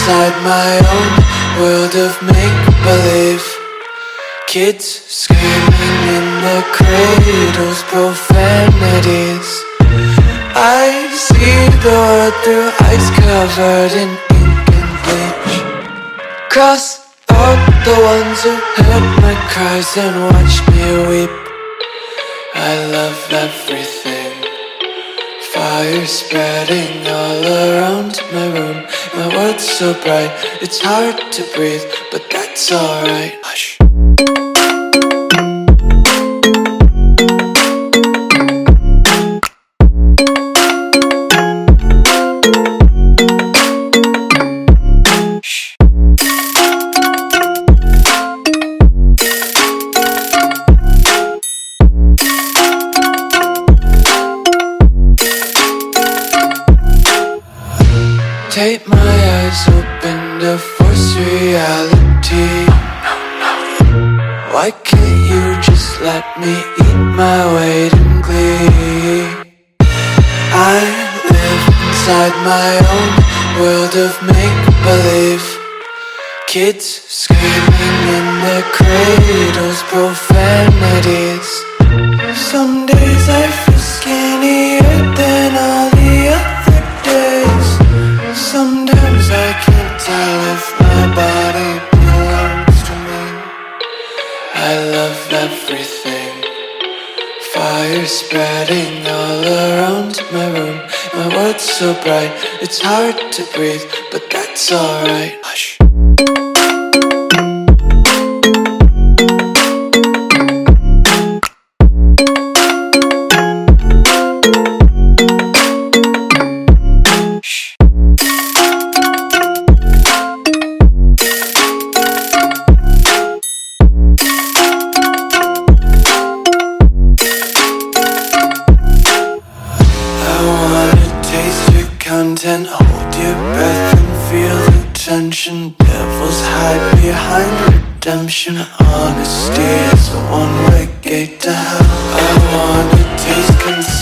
inside my own world of make-believe. Kids screaming in their cradles, profanities. I see the world through eyes covered in ink and bleach. Cross out the ones who heard my cries and watched me weep. I love everything. Fire spreading all around my room. My world's so bright, it's hard to breathe, but that's alright. Hush. Tape my eyes open to force reality. Why can't you just let me eat my weight in glee? I live inside my own world of make-believe. Kids screaming in their cradles, profanities. Some days I feel skinnier than all the other days. Sometimes I can't tell if my body belongs to me. I love everything. Fire spreading all around my room. My world's so bright, it's hard to breathe, but that's alright. Hush. Content, hold your breath and feel the tension. Devils hide behind redemption. Honesty is a one-way gate to hell. I wanna taste